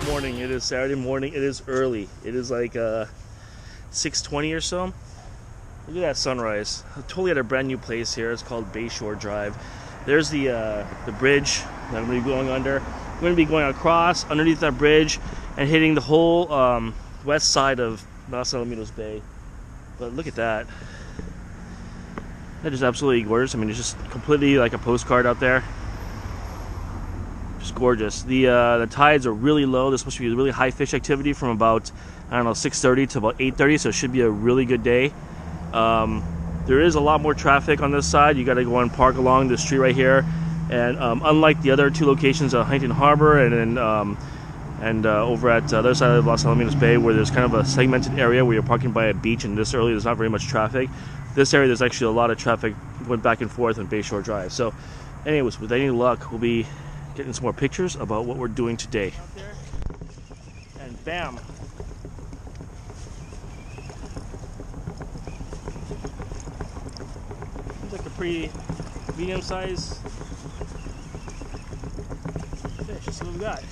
morning. It is Saturday morning. It is early. It is like 6:20 or so. Look at that sunrise. I'm totally at a brand new place here. It's called Bayshore Drive. There's the bridge that I'm going to be going under. I'm going to be going across underneath that bridge and hitting the whole west side of Los Alamitos Bay. But look at that. That is absolutely gorgeous. I mean, it's just completely like a postcard out there. Just gorgeous. The tides are really low. There's supposed to be really high fish activity from about, I don't know, 6:30 to about 8:30, so it should be a really good day. There is a lot more traffic on this side. You got to go and park along the street right here. And unlike the other two locations at Huntington Harbor and then over at the other side of Los Alamitos Bay, where there's kind of a segmented area where you're parking by a beach, and this early there's not very much traffic. This area there's actually a lot of traffic going back and forth on Bayshore Drive. So anyways, with any luck, we'll be getting some more pictures about what we're doing today. Out there, and bam! Seems like a pretty medium-sized fish. Let's see what we got.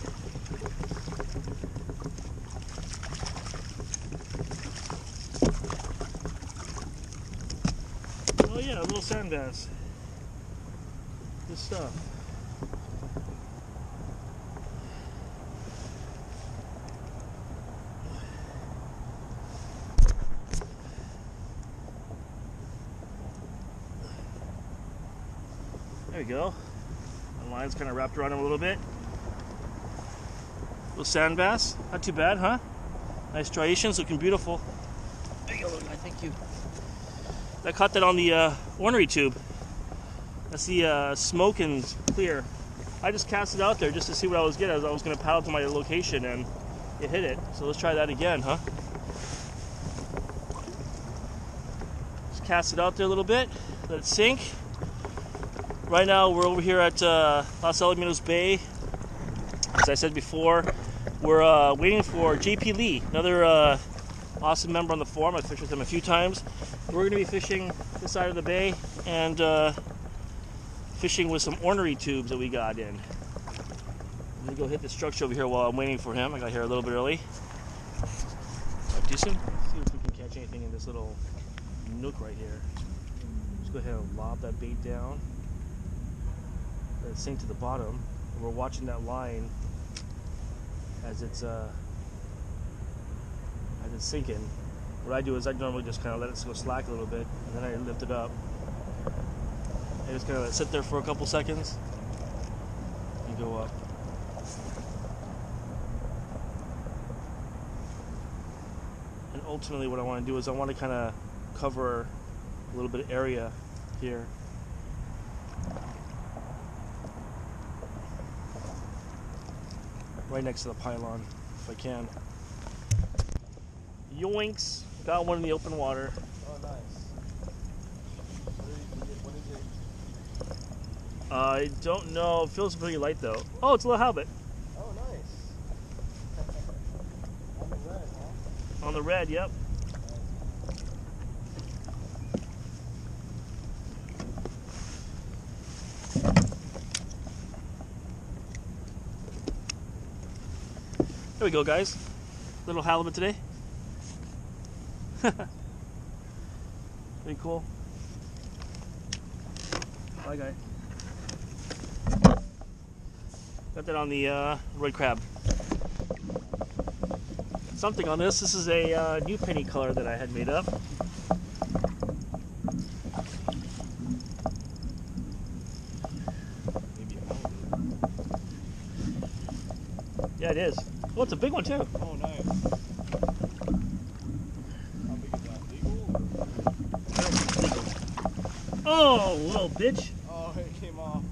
Oh yeah, a little sand bass. Good stuff. There we go. The line's kind of wrapped around him a little bit. Little sand bass. Not too bad, huh? Nice striations, looking beautiful. There you go, little guy. Thank you. I caught that on the ornery tube. That's the smoke and clear. I just cast it out there just to see what I was getting. I was going to paddle to my location and it hit it. So let's try that again, huh? Just cast it out there a little bit. Let it sink. Right now we're over here at Los Alamitos Bay. As I said before, we're waiting for JP Lee, another awesome member on the forum. I've fished with him a few times. We're going to be fishing this side of the bay and fishing with some ornery tubes that we got in. I'm going to go hit the structure over here while I'm waiting for him. I got here a little bit early. Decent. See if we can catch anything in this little nook right here. Just go ahead and lob that bait down. Let it sink to the bottom. And we're watching that line as it's sinking. What I do is I normally just kind of let it go slack a little bit, and then I lift it up. I just kind of let it sit there for a couple seconds and go up. And ultimately what I want to do is I want to kind of cover a little bit of area here. Right next to the pylon, if I can. Yoinks! Got one in the open water. Oh, nice. What is it? I don't know. It feels pretty light though. Oh, it's a little halibut. Oh, nice. On the red, huh? On the red, yep. There we go, guys. Little halibut today. Pretty cool. Bye, guy. Got that on the red crab. Something on this. This is a new penny color that I had made up. Yeah, it is. Oh, it's a big one too. Oh, nice. How big is that? Legal? Oh, little bitch. Oh, it came off.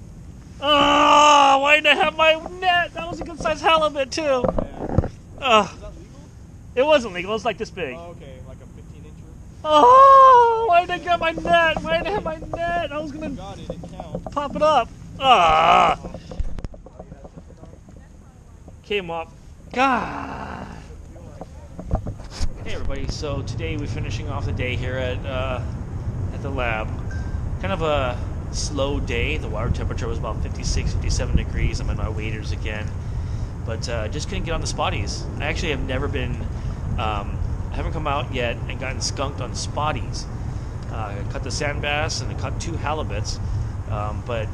Oh, why didn't I have my net? That was a good sized halibut too. Oh, man. Is that legal? It wasn't legal. It was like this big. Oh, okay, like a 15-incher. Oh, why didn't I get my net? Why didn't I have my net? I was gonna Got it. It counts. pop it up. Ah, Oh, you had something on? came up. God. Hey everybody. So today we're finishing off the day here at the lab. Kind of a slow day. The water temperature was about 56, 57 degrees. I'm in my waders again. but just couldn't get on the spotties. I actually have never been, I haven't come out yet and gotten skunked on spotties. I caught the sand bass and I caught 2 halibuts, but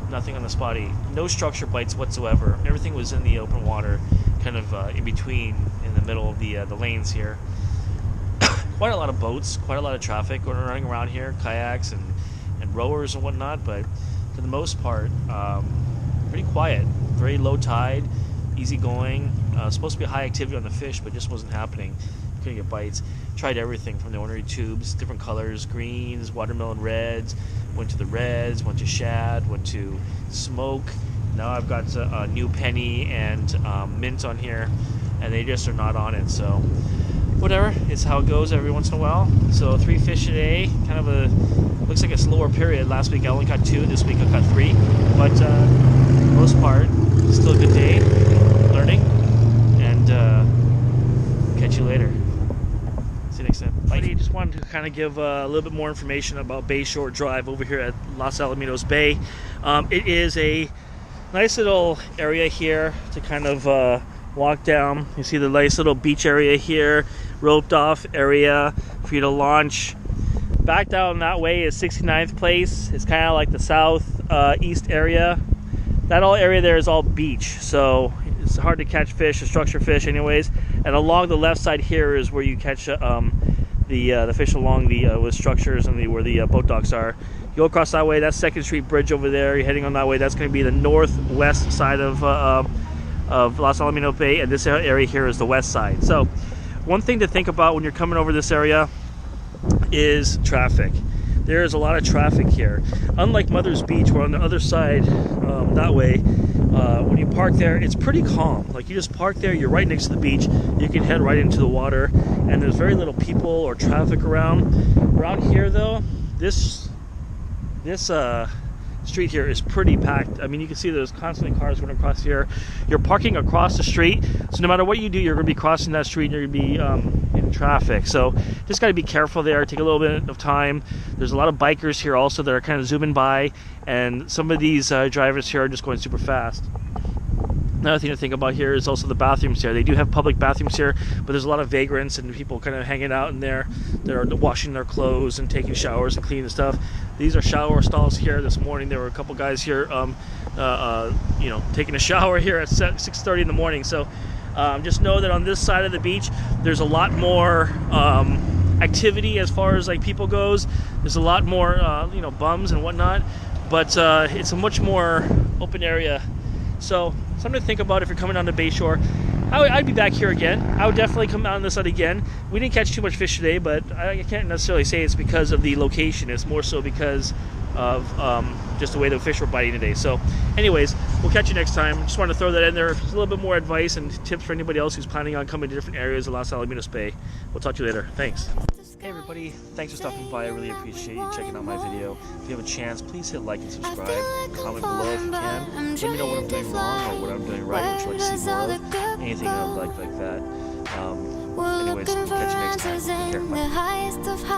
nothing on the spotty. No structure bites whatsoever. Everything was in the open water, kind of in between, in the middle of the lanes here. Quite a lot of boats, quite a lot of traffic running around here, kayaks and rowers and whatnot, but for the most part, pretty quiet. Very low tide, easy going. Supposed to be high activity on the fish, but just wasn't happening. Couldn't get bites. Tried everything from the ornery tubes, different colors, greens, watermelon reds. Went to the reds, went to shad, went to smoke. Now I've got a new penny and mint on here, and they just are not on it. So whatever, it's how it goes every once in a while. So 3 fish a day, kind of a, looks like a slower period. Last week I only caught 2, this week I caught 3, but for the most part, still a good day, learning, and catch you later. See you next time. Bye. I just wanted to kind of give a little bit more information about Bayshore Drive over here at Los Alamitos Bay. It is a nice little area here to kind of walk down. You see the nice little beach area here, roped off area for you to launch. Back down that way is 69th place. It's kind of like the south east area. That whole area there is all beach, so it's hard to catch fish, or structure fish anyways. And along the left side here is where you catch the fish along the with structures and where the boat docks are. You go across that way, that's 2nd Street Bridge over there. You're heading on that way. That's going to be the northwest side of Los Alamitos Bay, and this area here is the west side. So one thing to think about when you're coming over this area is traffic. There is a lot of traffic here. Unlike Mother's Beach, where on the other side, that way, when you park there, it's pretty calm. Like, you just park there, you're right next to the beach, you can head right into the water, and there's very little people or traffic around. Around here, though, this street here is pretty packed. I mean, you can see there's constantly cars going across here. You're parking across the street, so no matter what you do, you're going to be crossing that street and you're going to be in traffic. So just got to be careful there. Take a little bit of time. There's a lot of bikers here also that are kind of zooming by, and some of these drivers here are just going super fast. Another thing to think about here is also the bathrooms here. They do have public bathrooms here, but there's a lot of vagrants and people kind of hanging out in there. They're washing their clothes and taking showers and cleaning stuff. These are shower stalls here. This morning there were a couple guys here, you know, taking a shower here at 6:30 in the morning. So just know that on this side of the beach, there's a lot more activity as far as like people goes. There's a lot more, you know, bums and whatnot, but it's a much more open area. So something to think about if you're coming down to Bayshore. I'd be back here again. I would definitely come out on this side again. We didn't catch too much fish today, but I can't necessarily say it's because of the location. It's more so because of just the way the fish were biting today. So anyways, we'll catch you next time. Just wanted to throw that in there. Just a little bit more advice and tips for anybody else who's planning on coming to different areas of Los Alamitos Bay. We'll talk to you later. Thanks. Hey everybody, thanks for stopping by. I really appreciate you checking out my video. If you have a chance, please hit like and subscribe. Comment below if you can. Let me know what I'm doing wrong or what I'm doing right, what you'd like to see more of. Anything I would like that. Anyways, we'll catch you next time. Take care. Bye.